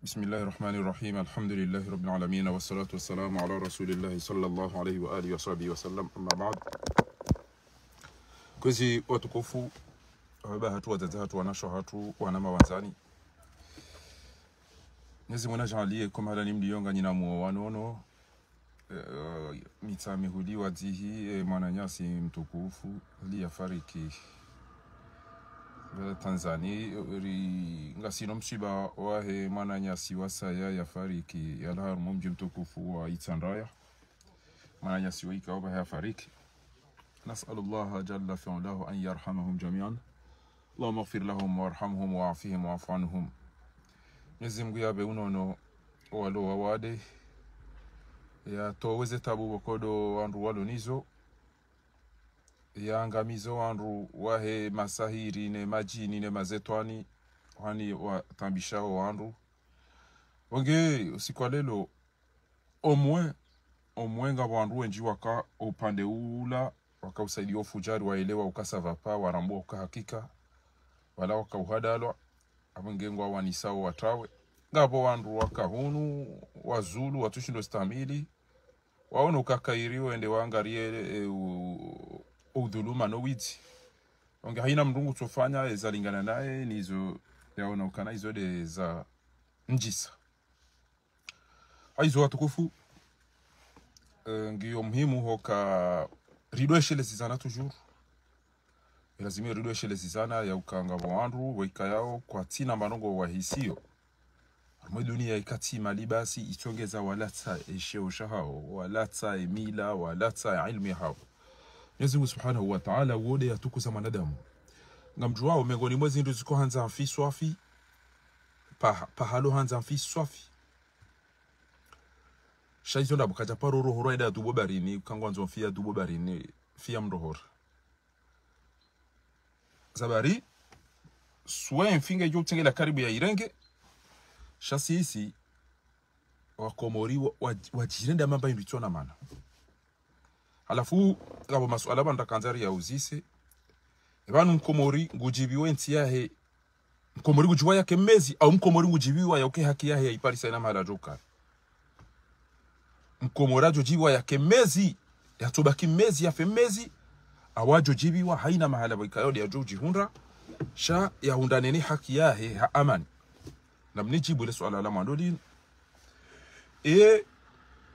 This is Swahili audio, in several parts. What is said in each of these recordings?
بسم الله الرحمن الرحيم الحمد لله رب العالمين والصلاة والسلام على رسول الله صلى الله عليه وآله وصحبه وسلم أما بعد كوزي watukufu hatu wazazi hatu wanasho hatu wanama wanzani Nyezi mwenajalie kama halani mlionga nina muwanono mitame huli wadzihi mwananyasi mtukufu hali ya fariki Tanzania ngasino msiba wahe mwananyasi wasaya ya fariki yala mumji mtukufu wa Itandaya mwananyasi wa ikaoba ya fariki نسأل الله جل في علاه أن يرحمهم جميعا اللهم اغفر لهم وارحمهم وعافهم وعف عنهم نزم غيابه unono walo wawade ya toweze tabu wakodo wandu walonizo ya angamizo wandu wahe masahiri ne majini ne mazetwani hani watambishao wandu wange usiku lelo omwe nga wandu wenji waka upande ula wakausaidia ufujari waelewa ukasava pa warambua ukahakika wala wakauhadalwa abangengwa wanisao watawe ngabo wandu wakahunu wazulu watushindo stamili waona ukakairiwe ende waangarie udhuluma no witi onge haina mndungu tofanya ezalingana naye nizo yaona ukana hizo de za njisa aizo watukufu ngiyo muhimu hoka ridweshele zizana toujours lazima ridweshele zizana ya ukanga wandu weka yao kwa tina manongo wa hisio mwe dunia ikati malibasi itongeza walata esheo shahao walata emila walata ilmi hao Mwenyezi Mungu Subhanahu wa Ta'ala wode yatukuza manadamu ngamjuao mengoni mwezi ndo ziko hanza amfi swafi pahalo hanza amfi swafi shaizo ndabu kaja paro roho roida dubo barini kangwanzo fia dubo barini fia mrohor zabari suwe mfinga yo tengela karibu ya irenge shasi hisi wakomori wajirenda mamba inditona mana alafu ngabo masuala banda kanzari ya uzise ebanu mkomori ngujibiwe nti yahe mkomori ngujiwa yake mezi au mkomori ngujibiwa yake haki yahe ya iparisa ina mala joka mkomorajo jiwa yake mezi yatobaki mezi yafe mezi awajo jibiwa haina mahala baikayodi ya joji hundra sha ya hundaneni haki yahe ha amani na mnijibu ile swala la mandoli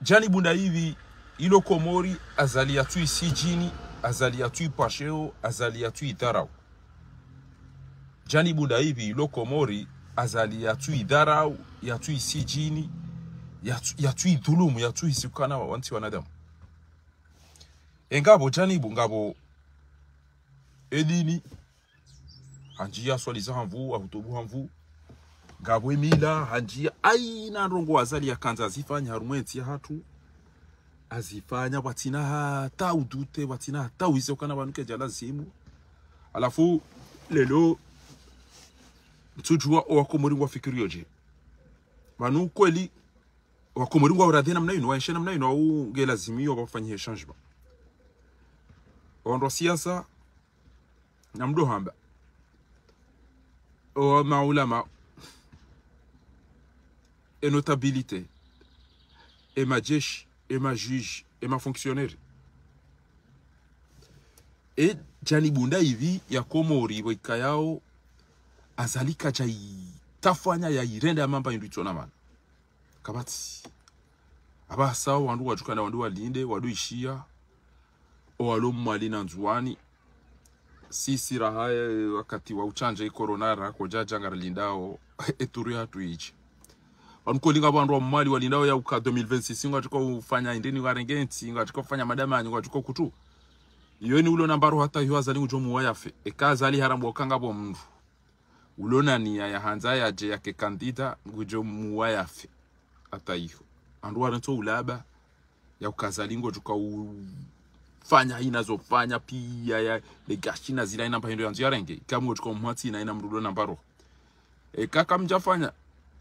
janibu na hivi ilo komori azali ya tui sijini azali ya tui pasheo azali ya tui dharau janibu na hivi ilo komori azali ya tui dharau ya tui sijini ya tui dhulumu ya tui sikana wa wanti wanadamu engabo janibu ngabo edini hanjia swali za hamvu ahutubu hamvu ngabo emila hanjia aina rongo azali ya kanza azifanya harumwenti ya hatu azifanya watina hata udute watina hata uise ukana wanuke jala zimu alafu lelo mtujua wakomori wafikirioje manu kweli wakomori waradhena mnaino waishena mnaino au gelazimio wafanyie changement wando siasa na mdohamba o maulama et notabilité et ma jeshi et ma juge et ma fonctionnaire et janibunda hivi ya komori weka yao azalika jai tafanya ya irenda mamba inditona mana kabati abasa wandu wajukana wandu walinde wadu ishia owalo mwalina nzuani sisi rahaye wakati wa uchanja koronara ko jajanga lindao eturi hatu ichi wankolinga bandu wa mwali walindao ya uka 2026 ngatuko ufanya indeni warengenti ngatuko ufanya madamanyi ngatuko kutu yoni ulo nambaro hata hiyo azali ujomu wayafe ekazali harambo kangabo mndu ulona ni ya hanza ya je yake kandida ujomu wayafe hata hiyo andu waranto ulaba ya ukazalingo tuka fanya inazofanya pia ya legashina zila ina mpendo yanzu yarenge kama tuko mwati na ina mrudo nambaro kaka mjafanya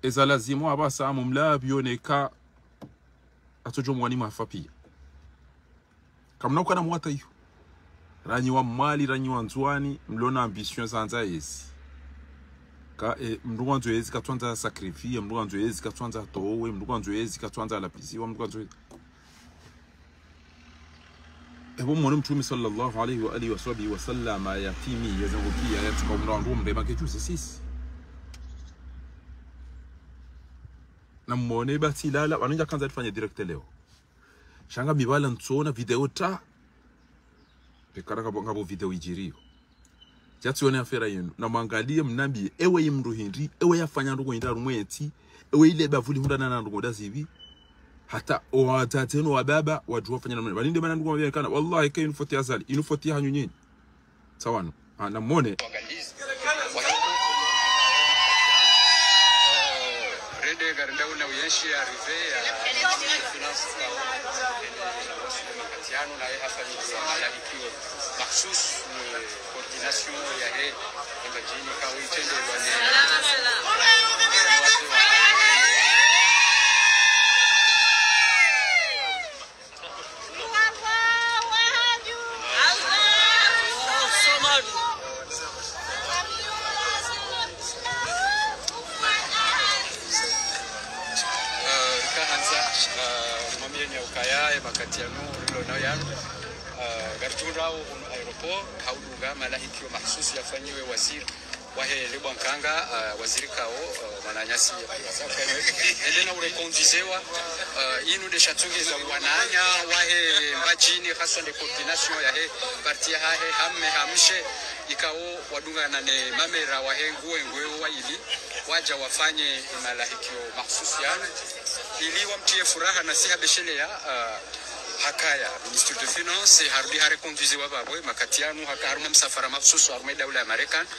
ezalazimu abasa mumla bioneka atojo mwani mafapi kamna ukana mwata hiyo ranyi wa mali ranyi wa nzuani mlona ambition zanza yesi ka mndu wanzo yezi katwanza sacrifice mndu wanzo yezi katwanza towe mndu wanzo yezi katwanza lapisiwa mndu wanzo ebo mwone mtume sallallahu alayhi wa alihi wa sallam yatimi yazangukia yatuka mndu mrema kechuze sisi na mwone bati lala wananja kanza tufanye direct leo shanga mibala ntsona video ta pekara ngabo video ijirio jatuone afera yenu na mwangalie mnambie ewe yimru hindi ewe yafanya ndugo inda rumweti ewe ile bavuli hunda na ndugo dazivi hata watateno wa baba wajua fanya namna balinde bana ndugo mabia kana wallahi kayin foti azali inufoti hanyu nyinyi sawano na muone rede garenda una uyenshi arrivé na hafanya malaikio mahsus coordination ya he ngajini kwa itende ukaya makati ya nuru na yanu garturao aeroport haudunga malahikio mahsusi yafanyiwe waziri wahe lebwa nkanga waziri kao mananyasi endena urekondizewa inu de chatungeza wananya wahe mbajini haswa de coordination ya he parti ya he hamme hamshe ikao wadunga na ne mamera wahe nguwe waili waja wafanye malahikio mahsusi yanu ili wamtie furaha na si habeshelea hakaya Ministre de Finance harudi harekonduize wababwe makatianu hakaruma msafara mahsusu haruma daula ya Marekani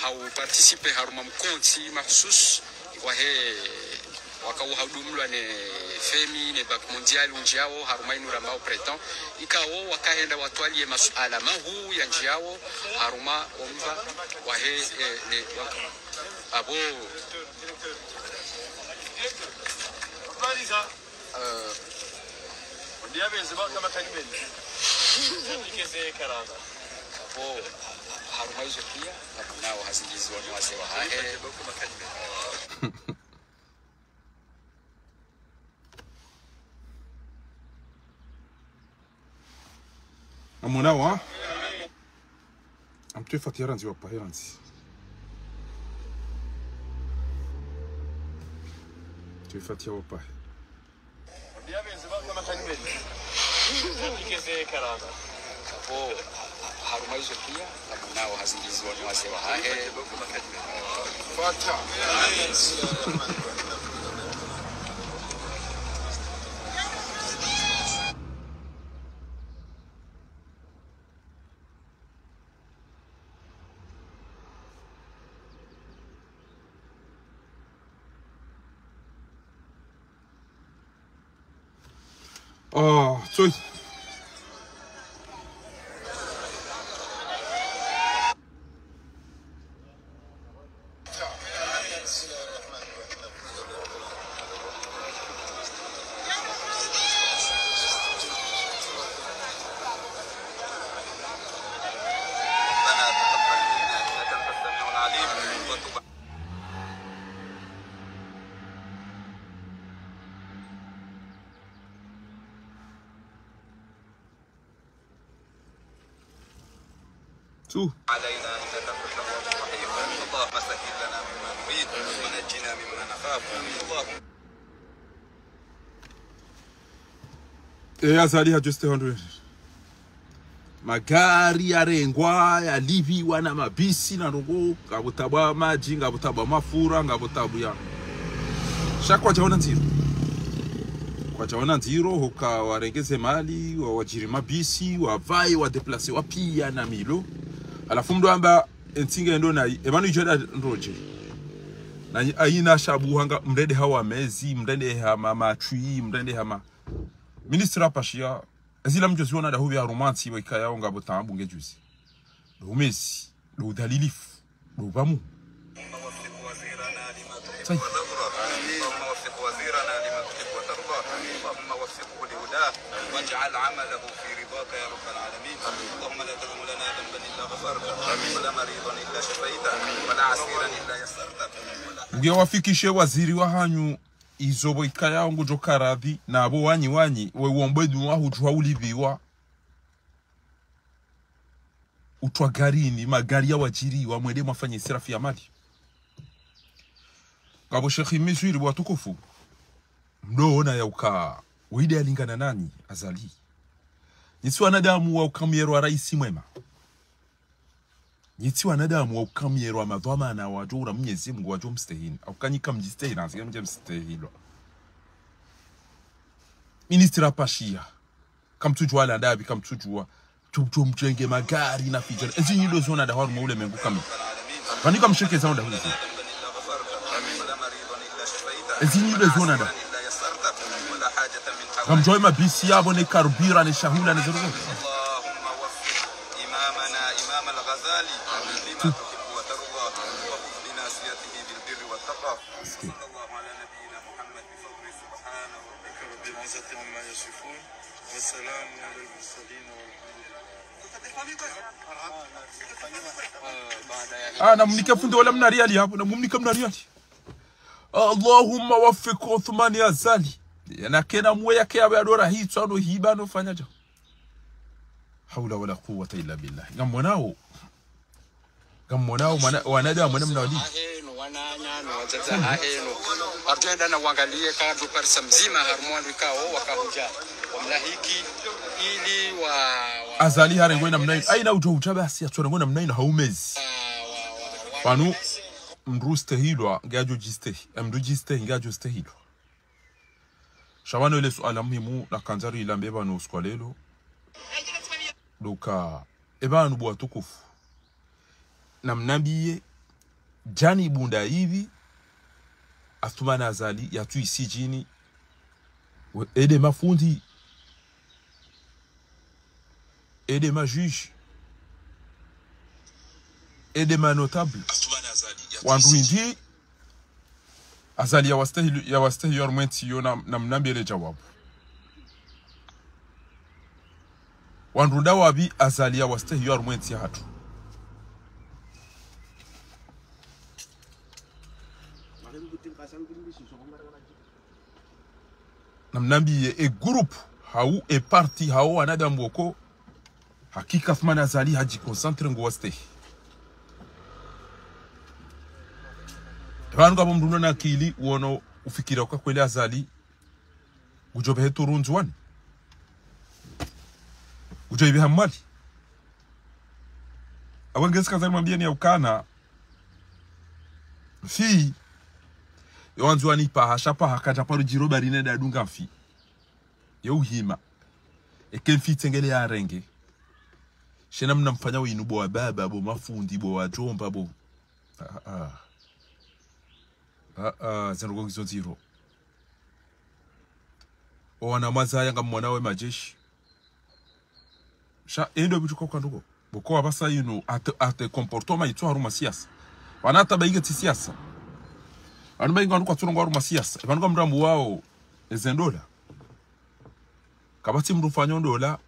hau participe haruma mkonti mahsus wahe wakau haudumulwa ne FMI ne Bank Mondial unjiao haruma inura mbao pretant ikao wakahenda watwalie masuala mahu ya njiao haruma omva wahe ne abo ndia benziba kama kanimeni ikeze karanga hapo haruma hizo pia nao hazingizwa ni wazee wa hae kama kanimeni amona wa amtwe fatiranzi wa paheranzi tu fatia wa pahe ndia benziba kama kanimeni ikeze karanga hapo haruma hizo pia nao hazingizwa ni wazee wa hae kama kanimeni fata sorry. علينا إنك أنت التواب الرحيم اللهم سهل لنا مما نريد ونجنا مما نخاف اللهم azali hajuste 100 magari yarengwa yaliviwa na mabisi na ndongo ngabutabwa maji ngabutabwa mafura ngabutabu ya shakwa chaona nziro kwa chaona nziro hoka warengeze mali wajiri mabisi wavai wa deplacer wapia na milo alafu mdo amba entinga ndo na emanu ijoda ndoje na aina shabu hanga mrede hawa mezi mrede hama machui mrede hama ministra pashia azila mjozi wana da hubi ya romansi wa ikaya onga botambu ngejuzi do mesi do dalilifu do bamu واجعل عمله في رضاك يا رب العالمين اللهم لا تدع لنا ngia wafikishe waziri wa hanyu izobo ikaya ngo jokaradhi na abo wanyi we wombedu wa hujwa uliviwa utwa garini magari ya wajiri wa mwede mwafanye serafi ya mali kabo Sheikh Miswiri watukufu mdoona ya uka wide alingana nani azali nisi wanadamu wa ukamiyero wa raisi mwema nisi wanadamu wa ukamiyero wa madhama na wajura Mwenyezi Mungu wajua mstehini au kanyika mjistehini asikia mje mstehilo ministra pashia kamtujua la ndabi kamtujua mjenge magari na fijana ezi nyido zona da haru maule mengu kami kanika msheke zao da huzi ezi nyido zona da kamjoi mabisi yabo ne karubira ne shahula ne zerugo na mnike fundi wala mnariali hapo na mumnika mnariali Allahumma waffiq Uthman ya Zali na kena mwe yake ya adora hii tsano hiba no fanyaje haula wala quwwata illa billah gamonao wanada mwana mnawali wananyano wazaza aheno atenda na uangalie kadro parsa mzima harmoni kao wakahuja wamlahiki ili wa Azali hare ngwena mnaini aina ujo basi atwona ngwena mnaini haumezi panu mruste hilwa ngajo jiste mrujiste ngajo ste hilwa shawano ile suala muhimu la kanzari ilambeba no skwalelo doka ebanu bwa tukufu na mnabiye jani bunda hivi Athumani Azali yatu isi jini ede mafundi ede ma juge ede ma notable wanduindi Azali ya wastahi yormenti yo na mnambele jawabu wandunda wabi Azali ya wastahi yormenti hatu namnambiye e group hau e parti hau wanada mboko hakika Athumani Azali haji concentre ngo waste Vangu hapo mdundo na akili uono ufikira kwa kweli Azali ujobe hetu runzwani ujobe hamali awengezi kazali mwambia ni ya ukana fi yoanzwani pa hashapa hakaja paru jiroba rine da dunga fi yo uhima ekemfi tengele ya renge shena mnamfanya winubo wa baba bo mafundi bo wa jomba bo zenugo gizo zero wana mazaya nga mwanawe majeshi sha endo bitu kwa ndugo boko abasa yinu ate comportement itu haruma siasa wanata baige ti siasa anumba inga kwa turongo haruma siasa ebanuka mrambu wao ezendola kabati mrufanyo ndola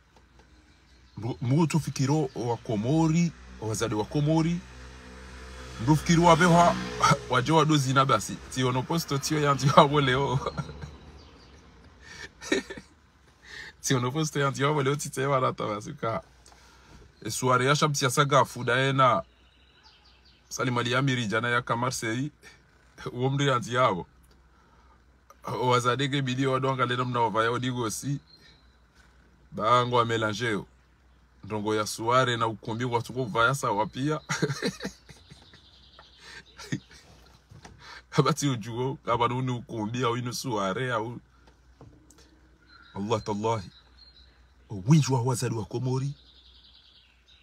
mutu fikiro wa Komori wazade wa Komori mrufikiro wa bewa wajowa dozi na basi tiono posto tio yanti wabo leo tiono posto yanti wabo leo tite warata basuka esuare ya shabti ya saga fudaena salimali ya miri jana ya Marseille uomri yanti yabo wazade ke bidio wadonga lena mna wavaya odigosi bango wa melangeo ndongo ya suare na ukumbi watu kuvaya sawa pia habati ujugo kama nuni ukumbi au inu suare au Allah tallahi winju wa wazali wa Komori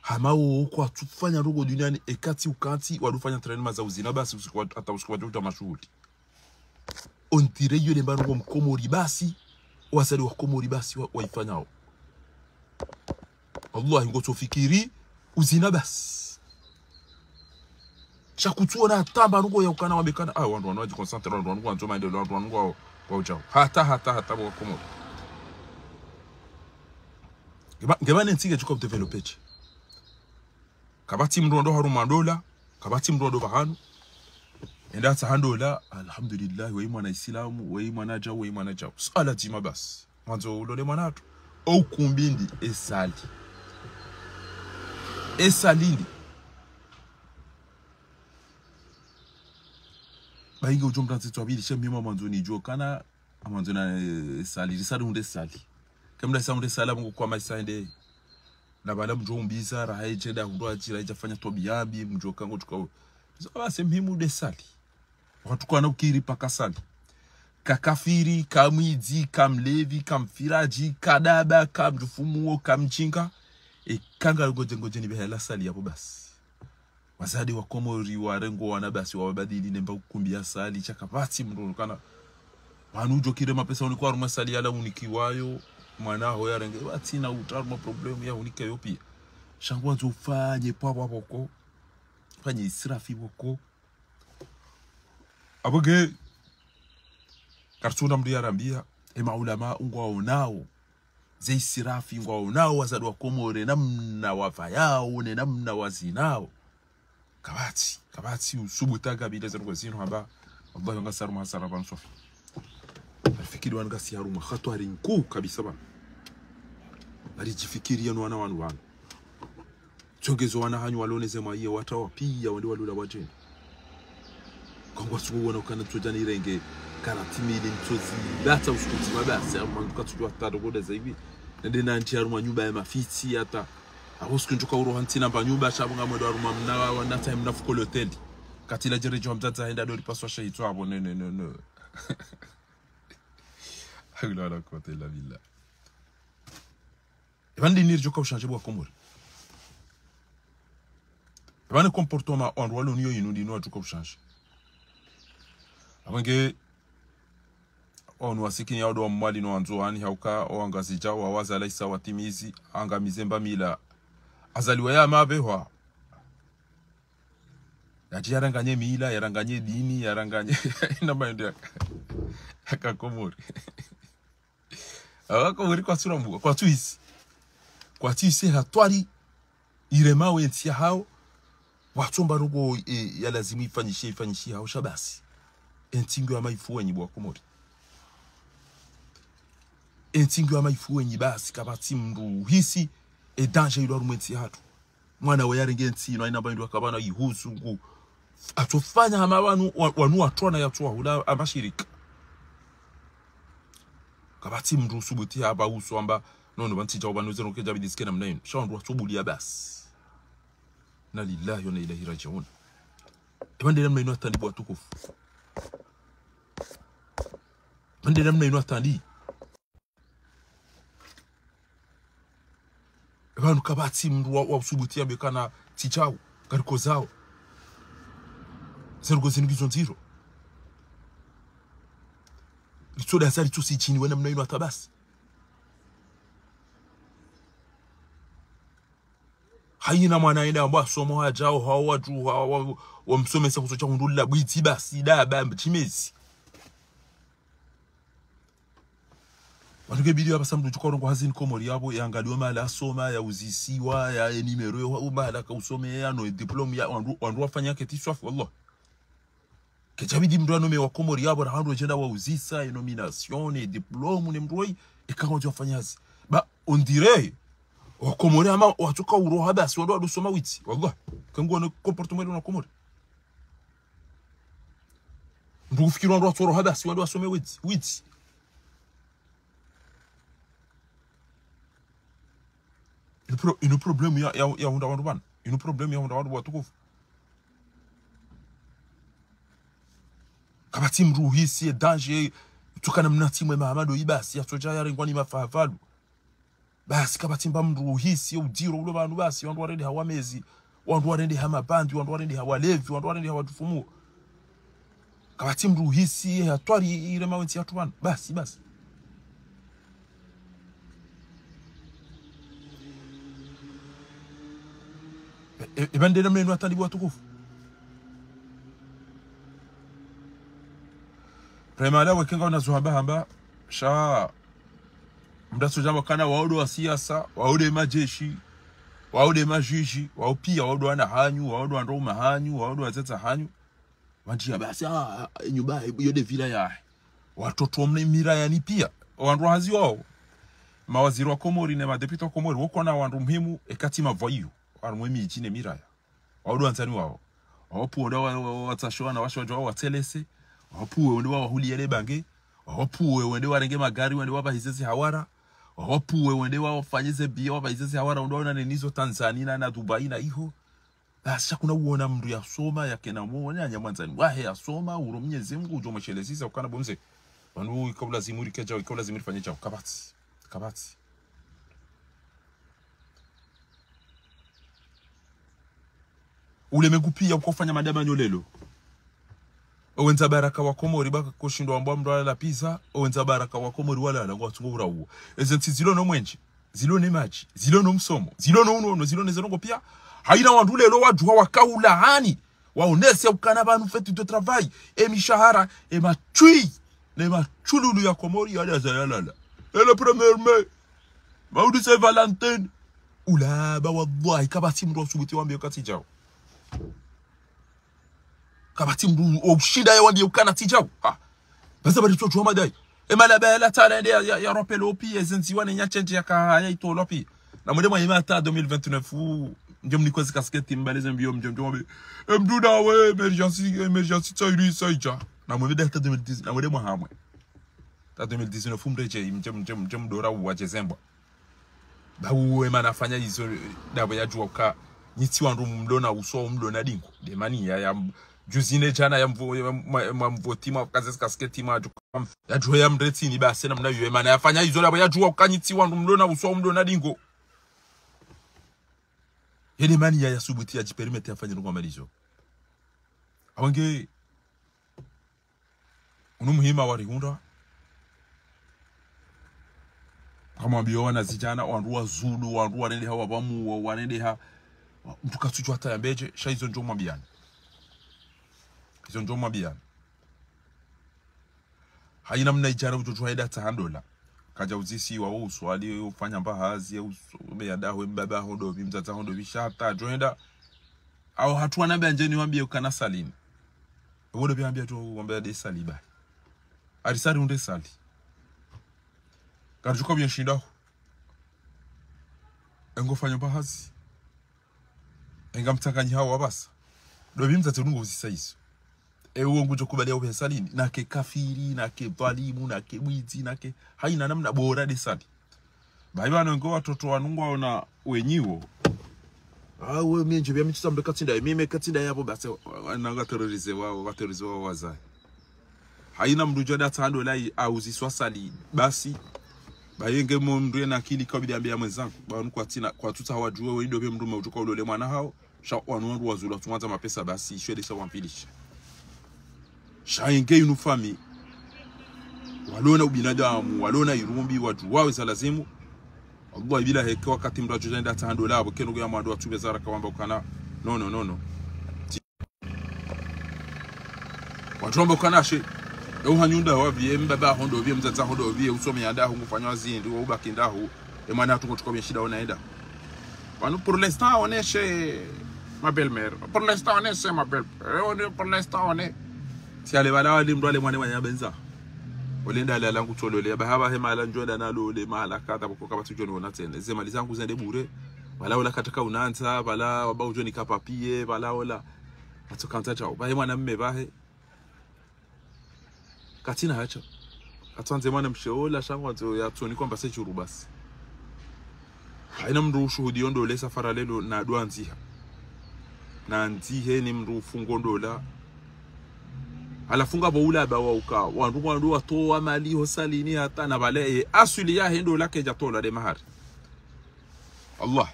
hamao kwa tufanya rogo duniani ekati ukanti wadufanya trenema za uzina basi hata usiku wajuta mashuhuri ontire yule mbarongo mkomori basi wazali wa Komori basi waifanyao Allah ngoto fikiri uzina basi chakutuona tamba nuko ya ukana wabekana wandu wanaji concentrate wandu wangu anzoma ndio wandu wangu wa ujao hata wa Komori ngebane ntige chuko developer kabati mrondo harumandola kabati mrondo bahanu enda tahandola alhamdulillah wa imana islamu wa imana jawu wa imana jawu sala jima bas mwanzo ulole manatu au kumbindi esalindi bainga ujomba nzito abili shemima mwanzo ni jokana mwanzo na esali risadu hunde sali kamda saunde sala mungu kwa maisande na bala mjombiza rahaje da ndo ajira ijafanya tobiambi mjokango tukao zaba semhimu de sali watukana ukiri paka sali kakafiri kamwizi kamlevi kamfiraji kadaba kamjufumuo kamchinga kanga ngoje ni behela sali hapo basi wazadi wa Komori warengo wana basi wabadili nemba kukumbia sali chakapati mrono kana wanujo kire mapesa unikwa ruma sali ala unikiwayo mwana ho yarenge batina utarma problem ya unike yopi shangwa zofanye papa boko fanye israfi boko aboge kartuna mdiarambia maulama ungwao nao ze israfi ngwao nao wazadu wa Komori namna wafayao ne namna wazinao kabati usubutaga bile zero zino haba wallahi ngasaru mahasara ban sofi alifikiri wangasi haruma khatwari nkuu kabisa bana alijifikiria no wana chongezo wana hanyu waloneze maiye watawa pia wandi walula wajeni kongwa subuona kana tojani renge karatimili mtozi data usikuti mabasi amanduka tujwa tado hivi nende nanti haruma nyumba ya mafiti hata ahosko njoka urohanti namba nyumba chabunga mwedo haruma mnawa wana time nafuko hotel katila jerejo mtata henda dori paswa shaitu abo no Agora côté la villa. Evandi nirjo ka changer bwa Komori. Evandi comportement en roi l'union inudi no atuko changer. Abange onu wasikini yado mwali no anzo hani hauka o angazija wa wazala isa watimizi anga mizemba mila azaliwa ya mabehwa. Yaranganye mila yaranganye dini yaranganye ina maende aka Komori. Komori kwa sura mbuga kwa tuisi hatwari irema wentia hao watomba rogo ya lazima ifanyishie hao shabasi entingo ya maifu wenyi bwa Komori entingo ya maifu wenyi basi kabati mru hisi danger ilo rumenti hatu mwana wa yarengenti no ina bandu akabana yihusu ngu atofanya hama wanu atona ya tuwa hula amashirika kabati mru subuti haba uso amba nono bantija obanuze no keja bidiske na mnayin shawandu watubulia basi na lillahi wa ilahi rajiun ebande namna ino atandi bwa tukufu bande namna ino atandi ebanu kabati mru wa subuti abe kana tichao gariko zao zero zingizo nziro litsoda asali tusi chini wena mnaino atabasi haina mwana enda amba somo hajao hawa watu wamsomesa kusocha hundula bwiti basi da bamba chimezi wanduke bidio hapa samdu chukorongo hazini Komori yabo yangaliwa mala asoma ya uzisiwa ya enimero ya mala ka usome ya no diploma ya wandu wafanya ketiswafu wallah kechabidi mdu anome wa Komori yabo na handu agenda wa uzisa nomination et diplôme ne mdoi ikakonje wafanyazi ba on dirait wa Komori ama watoka uroha basi wando adusoma witi wallah kangu na comportement na Komori ndu kufikiri wando atoroha basi wando asome witi une problème ya hunda wandu bana une problème ya hunda wandu watukufu kabati mru hisi danger tukana mnati mwe Mahamado ibasi ya soja ya rengwani mafafalu basi kabati mba mru hisi udiro ulo bantu basi wandu warende hawamezi wandu warende hamabandi wandu warende hawalevi wandu warende hawatufumu kabati mru hisi hatwari ile mawenti ya tuwana basi ebande namne no atandi bwa tukufu Premala wekenga unazuhamba hamba sha mdaso jambo kana waodo wa siasa waodo majeshi wao de majiji wao pia wao ndo ana hanyu wao ndo ndo mahanyu wao ndo azeta hanyu wanjia basi nyumba yo de villa ya watoto mne mira yani pia wandu hazi wao mawaziri wa Komori na madepita wa Komori wako na wandu muhimu ekati mavayu arumwe chine mira ya wao ndo anzani wao wapu ndo watashoa na washo wao watelese wapu ndo wahuli yele bange wapu wende warenge magari wende waba hizezi hawara wapu wende wafanyize bia waba hizezi hawara ndo na nizo Tanzania na Dubai na iho basi kuna uona mndu ya soma yake na muone anyamwanzani wahe ya soma uro Mwenyezi Mungu ujo mshelezisa ukana bomze wanu kabla zimuri kaja kabla zimuri fanye chao kabati ule megupia ukofanya madama nyolelo owenza baraka wa Komori baka koshindwa ambwa mndwala la pizza owenza baraka wa Komori wala la ngwatungo urawo ezenti zilo no mwenje zilo ne maji zilo no msomo zilo no uno zilo ne zongo pia haina wandu lelo wajua wakaula hani waonese ukana banu fetu de travail mishahara machui ne machululu ya Komori yale zayalala le premier mai maudi Saint Valentin ula ba wallahi kabati mndo subuti wambie kati jao kabati mdu oshida ya wandi ukana tijao basa bari chocho madai emala bela tala ya ropelo pi ezenzi wane nya change ya ka ya ito lopi na mwende mwa imata 2029 njom ni kwezi kasketi mbaleze mbio njom mdu dawe emergency tsairi saija na mwende ta 2010 na mwende mwa hamwe ta 2019 mreje njom dora wa Jezemba ba uwe manafanya hizo dawe ya jua ka niti wandu mlona uso mlona dingo de mani ya juzine jana ya mvoti ma kazes kasketi ma ya jua ya mreti ni basi na mna yue mana yafanya hizo dawe ya jua kanyiti wandu mlona uso mlona dingo yene mani ya subuti ya jiperimete afanye ngo malizo awange unumuhima wari hunda kama biona zijana wandu wa Zulu wandu wanende hawa bamu wanende ha mtuka tuchwa hata ya mbeje shaizo njo mwabiani hizo njo mwabiani haina mna ijara ujojo haida $100 kaja uzisi wa uswali ufanya mbahazi umeadaho mbaba hodo bimzaza hodo bishata joenda au hatu wanambia njeni wambie ukana salini wodo biambia tu wambia de saliba arisari unde sali kajuko byenshindaho engo fanya mbahazi enga mtakanyi hawa wabasa dobimza turungu uzisaizo ewo ngujo kubalia upesalini nake kafiri nake dhalimu nake mwizi nake haina namna bora de sali baibano ngo watoto wanungwa ona wenyiwo we menje bya mitsa mbeka tsinda mime katsinda yabo base nanga terrorize wao wazai haina mdujo data hando lai auziswa sali basi bayenge mundu na akili kabidi ambia mwenzangu banu kwa tina kwa tuta hawajue wewe ndio mndu mautoka ulole mwana hao sha wanundu wazula tuanza mapesa basi shwede sawa mpilisha shainge unufami walona ubinadamu walona irumbi watu wawe salazimu Allah bila heke wakati mtu ajenda $100 abo kenu ya mwando atube zara kawamba ukana no watu amba ukana she hanyunda wavye mbaba hondo vye mzaza hondo vye usome yanda hu mfanywa zindi wo bakinda hu emana tukochukua shida onaenda wanu pour l'instant on est chez ma belle-mère pour l'instant on est chez ma belle-mère pour l'instant on est si ale bala wali mdwale mwane wanya benza olenda la langu tolole bahaba hema la njonda nalo le mala kata bokoka batu joni wona tende zemali zangu zende bure wala wala kataka unanza wala waba joni kapapie wala wala atukanta chao bahe mwana mme bahe katina hacha atwanze mwana msheola shangwa nzo ya toni kwamba sechuru basi haina mndu ushuhudi ondo le safara lelo na dwanziha na nzihe ni mndu fungo ndola alafunga boula bawa uka wandu watoa mali hosalini hata na bale asuli ya hendo lake jatola de mahar Allah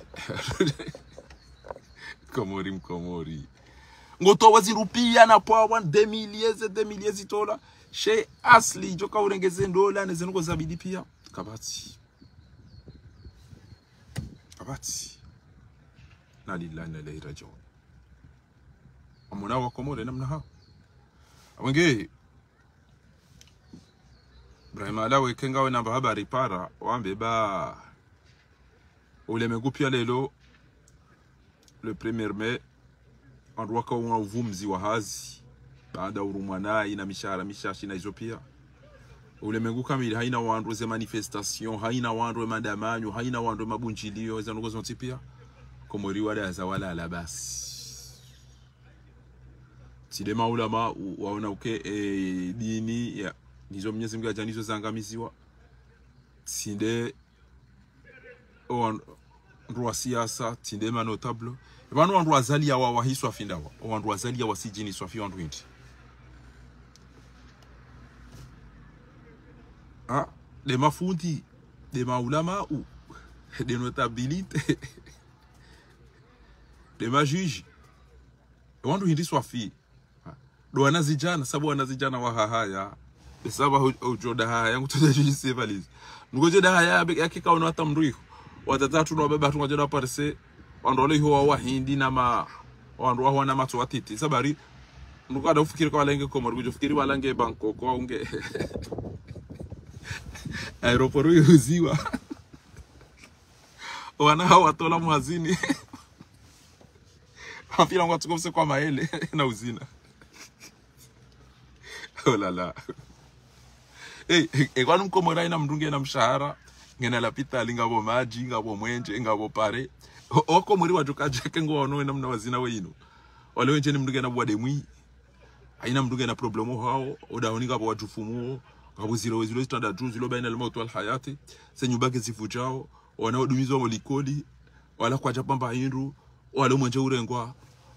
komori ngoto wazirupia na kwa 2 millions tola she asli joka urengeze ndola nezenuko zabidi pia kabati na lillahi na ilaihi rajiun amuna wa komori namna hao awenge Ibrahim Alawe kengawe namba habari para wambe ba ule megupia lelo le 1er Mai andwa kwa uvumzi wa hazi baada urumwana ina mishahara mishashi na hizo pia ulimwengu kamili haina wandu ze manifestation haina wandu maandamano haina wandu mabunjilio za nuko zonti pia Komori wala za wala basi sidema ulama waona uke dini ya nizo Mwenyezi Mungu ajanizo zangamiziwa sinde wandu wa siasa tinde ma notable bano wandu wazali ya wahiswa findawa wandu wazali ya wasijini swafi wandu hindi de mafundi de maulama ou de notabilité de majuji wandu hindi swafi do wanazijana sababu wanazijana wa haya sababu ujoda haya ngutoja juji sevalize ngojoda haya yake kaona hata mruiko watatatu no baba tungojoda parse wandole ho wa hindi na ma wandu wa wana matu watiti sabari ngukada ufikiri kwa lenge Komori ujofikiri walange Bangkok kwa unge aeroporto yuziwa wana watola mwazini afila ngwa tukomse kwa maele na uzina oh la la kwa Komori ina mdunge na mshahara ngena lapita lingabo maji ngabo mwenje ngabo pare Komori wajukaje kengo ono na mna wazina weino wale wenje ni mdunge na bwade mwi aina mdunge na problemo hao odaoni ngabo wajufumu ngabo zilo standard juu zilo baina almautu wal hayati senyubake zifujao wanaodumizwa molikodi wala kwa japamba hindu wale mwenje urengwa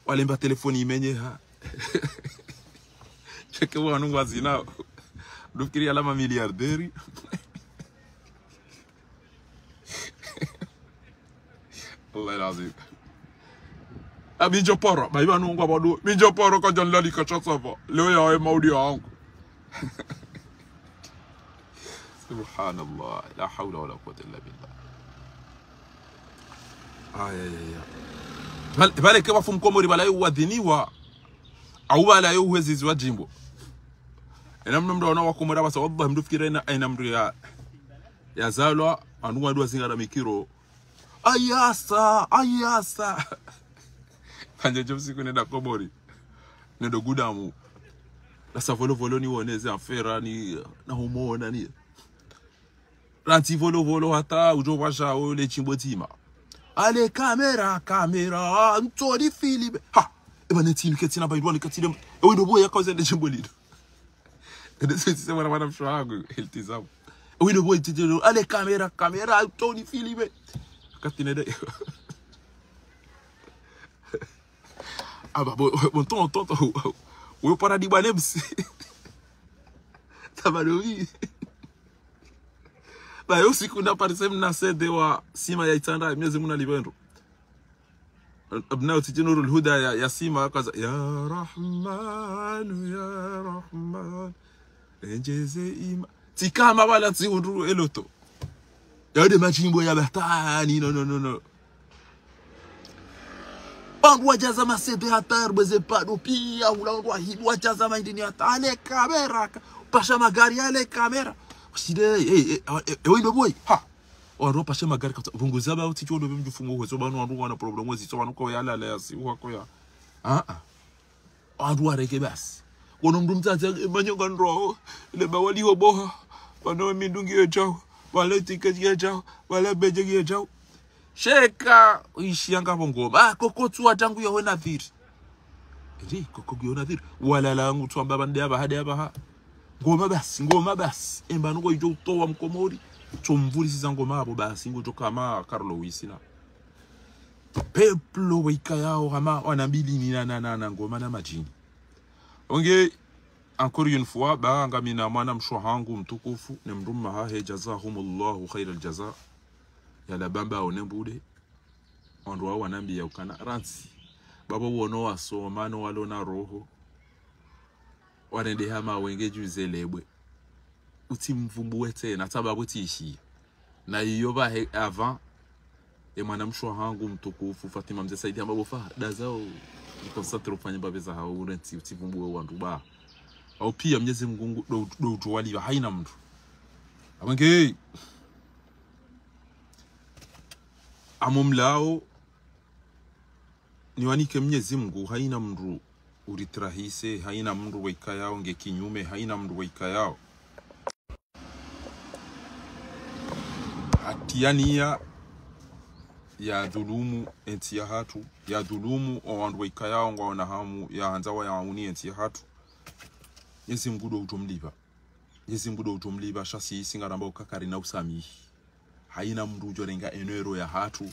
wale mba telefoni imenyeha cheke wanu wazina dufikiri alama miliarderi Allah lazim Abinjo poro baiba nungwa bodu binjo poro ko jon lali ka chatsava leo ya maudi wangu subhanallah la hawla wala quwwata illa billah vale ke bafu Komori bala yuwadhiniwa au bala yuwezi wa jimbo ena mndu wana wa Komori basa wallahi mdufikira ina mndu ya zalwa anungwa ndo zingara mikiro ayasa panje jobsiku nenda Komori nendo gudamu la savolo ni woneze afera ni na humona ni ranti volo hata ujo washa ole chimbotima ale kamera ntori filibe ha ebane tinu ketina baidwa ni katile ewe ndo boya cause de chimbolido ndese sema na madam shwago eltizam ewe ndo boya tijelo ale kamera ntori filibe katine de aba bon ton o paradis banebsi tabaloi ba yo siku na parisem na sede wa sima ya itanda Mwenyezi Mungu alibendo abnao tijinurul huda ya sima kaza ya rahman enjeze ima tikama wala tsiundu eloto ya de machimbo ya batani no bangu wajaza masebe hata bweze pado pia ulaondwa hibu wajaza maindini hata ale kamera pasha magari ale kamera side ewe ndo boy ha waro pasha magari ka vunguza ba uti chodo bimjufumo hwezo banu wandu wana problem wezi so banu ko yala la si wako ya wandu wareke basi kono mndu mtata manyonga ndro le bawali hoboha bano mindungi yejao wale tiketi yejao wale beje yejao sheka uishianga ngoma kokotsuwa tangu yo na thiri kokogyo na thiri wala la ngutu ambaba ndaba hadi aba ngoma basi emba nuko ijo towa Mkomori chomvuli siza ngoma abo basi ngoto kama Carlo Wisina peplo wika yao kama wanambili ni na ngoma na majini onge encore une fois ba ngamina mwana mshohangu mtukufu ne mrumma ha jazahumullahu khairal jazaa yala bamba onembude ondo wa wanambi ya ukana ransi babo wono wasoma no walona roho wanende hama wenge juzelebwe uti mvumbuwe tena sababu tishi na iyo ba avant mwana mshohangu mtukufu Fatima Mzee Saidi ambapo fa dazao ni concentre ufanye babeza hao urenti utivumbuwe wandu ba au pia Mwenyezi Mungu do tuwali haina mtu abange amumlao niwanike Mwenyezi Mungu haina mndu uritrahise, haina mndu waika yao nge kinyume, haina mndu waika yao hatiania ya dhulumu enti ya hatu, ya dhulumu o wandu waika yao ngwa wana hamu ya hanzawa ya wauni enti ya hatu. Mwenyezi Mungu do utumliba, Mwenyezi Mungu do utumliba shasi singaramba ukakari na usamihi. Haina mndu jorenga enero ya hatu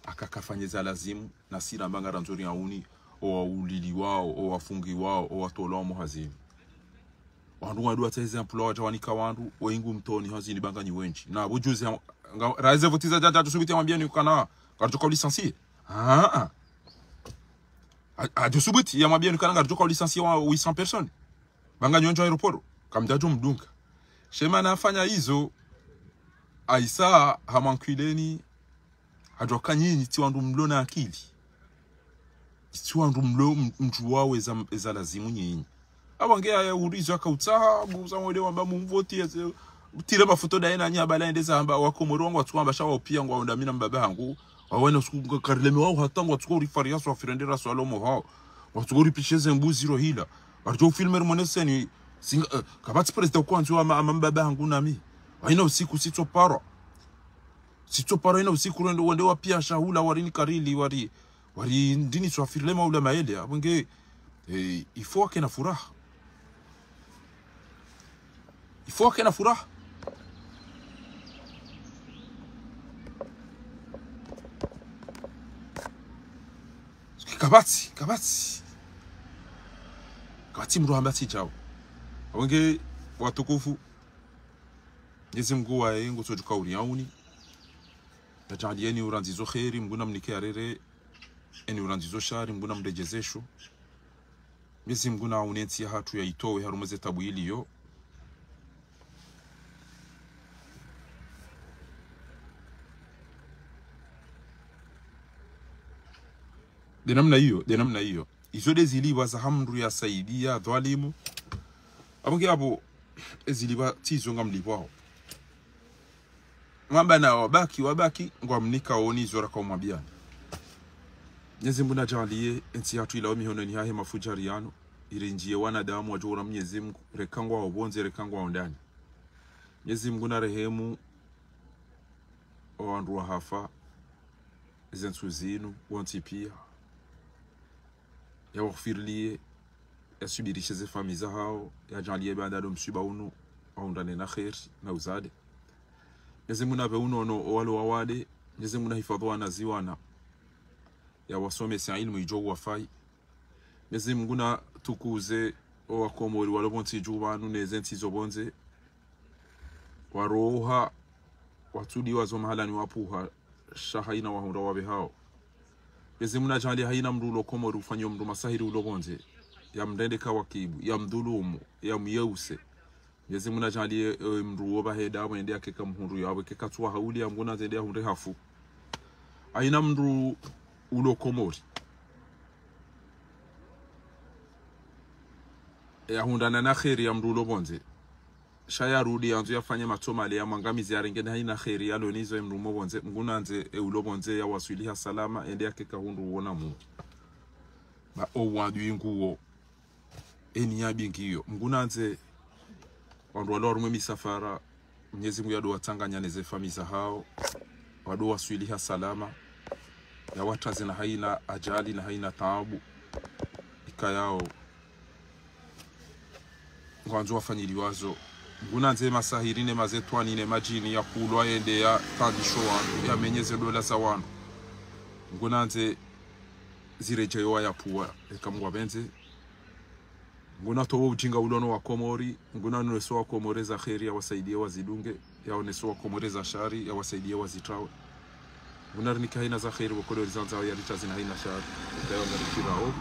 akakafanyeza lazimu na sira mbangara nzuri ya uni o waulili wao o wafungi wao o watolao muhazini. Wandu wadu wateze emploa wajawanika wandu waingu mtoni hazini banga wenji. Na bujuzi raize votiza jaja tusubiti ya mambia ni ukana karitoka lisansi. Tusubiti ya mambia ni ukana karitoka lisansi wa 800 personnes. Banga wenji wa aeroporo. Kamjaju mdunga. Shema nafanya hizo Aisa hamankwileni hajoka nyinyi ti wandu mlo na akili. Ti wandu mlo mtu wao eza lazimu nyinyi. Abangea ya urizo akautaha buza mwede wamba mumvoti tire mafoto daena nyabala endeza amba wakomoro wangu watu amba shawa pia ngwa ndamina mbaba hangu wawena usuku karileme wao hatangu watuko rifaria so afirendera so alomo hao watuko ripicheze mbuzi ro hila warjo filmer moneseni kabati president kwa nzo ama mbaba hangu nami waina usiku sitoparo ina usiku wende wapia shahula warini karili wari ndini so afirlema ule maele abonge ifo akena furaha. Ifo akena furaha. Kabati mru hambati chao. Abonge watukufu Mwenyezi Mungu wae ngoto jukauri yauni. Najalieni uranzizo kheri mguna mnike arere eni uranzizo shari mguna mrejezesho. Mwenyezi Mungu na unenti ya hatu ya itowe harumeze tabu hili yo. Denamna hiyo. Izode ziliwa za hamru ya saidia dhalimu. Abonge abo eziliwa tizonga mlipwao. Mwamba na wabaki ngwa mnika oni zora kwa mwabiani. Mwenyezi Mungu najalie enti hatu ila mihono ni hahe mafujariano irinjie wanadamu wajora Mwenyezi Mungu rekangwa wabonze rekangwa ondani. Mwenyezi Mungu na rehemu wandu wa hafa zentu zinu wanti pia ya waghfirlie ya subirishe ze famiza hao ya jalie bandado msiba unu waundane na khair na uzade. Mwenyezi Mungu na beuno no walo wawade. Mwenyezi Mungu na hifadhu wanaziwana ya wasome si ilmu ijo wafai. Mwenyezi Mungu na tukuze wakomori walobonti jubanu nezenti zobonze waroha watudi wazo mahala ni wapuha shahaina wahunda wabe hao. Mwenyezi Mungu na jalia haina mrulo komori ufanyo mru masahiri ulobonze ya mdende kawakibu ya mdhulumu ya myeuse. Mwenyezi Mungu na jalia mru oba heda mwende yake kamhuru yawe kekatwa hauli ya mguna zende ya hunde hafu. Haina mru ulo komori ya hundana na kheri ya mrulo bonze shaya rudi yanzu yafanye matomale ya mwangamizi ya rengene haina kheri ya lonizo mrumo bonze mgunanze ulo bonze ya wasuliha salama ende yake kahundu uona mu ba o wadu nguo eni yabingiyo mgunanze wandu walorumwe misafara. Mwenyezi Mungu yado watanganya neze famiza hao wado wasuliha salama ya wataze na haina ajali na haina taabu ikayao ngwanzo wafanyili wazo ngunanze masahirine mazetwanine majini ya kulwa ende ya tandisho wandu ya menyeze dola za wandu ngunanze zirejewa ya puwa ekamwa benze nguna towo ujinga ulono wa komori nguna nweso wa komore za kheri ya wasaidie wazidunge ya oneso wa komore za shari ya wasaidie wazitawe. Unarnika haina za kheri wakolo rizanza wa yarita zina haina shari utayo ngarikira ho.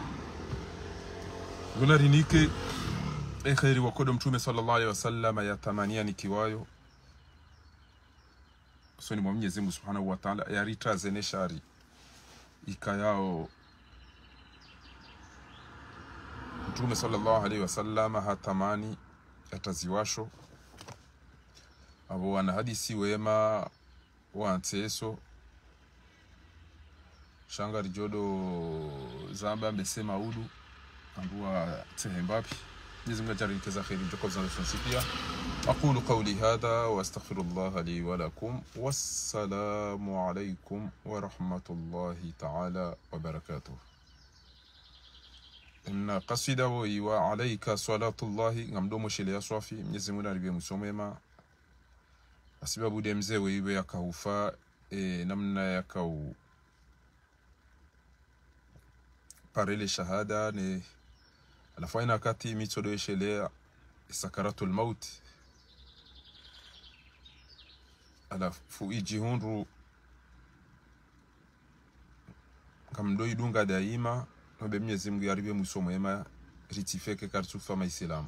Unarinike kheri wakolo mtume sallallahu alaihi wasallam ya tamania nikiwayo soni mwa Mwenyezi Mungu subhanahu wa ta'ala yarita zene shari ikayao. Mtume sallallahu alaihi wasallam hatamani ataziwasho abo wana hadisi wema wa anteso shanga rijodo zamba mbesema udu ambua tsehembapi نزم جارين كذا خير جوكم زاد سنسيبيا أقول قولي هذا وأستغفر الله لي ولكم والسلام عليكم ورحمة الله تعالى وبركاته. إن قصيدة وعليك صلاة الله نمدوم شليا صافي نزمنا ربي مسومما أسباب دمزة ويبيا كهوفا نمنا يكو باريل الشهادة ne alafaina kati mitodo yeshelea sakaratul maut alafu ijihunru kamdo idunga daima nobe Mwenyezi Mungu yaribe musomo ema ritifeke kartufa maislamu.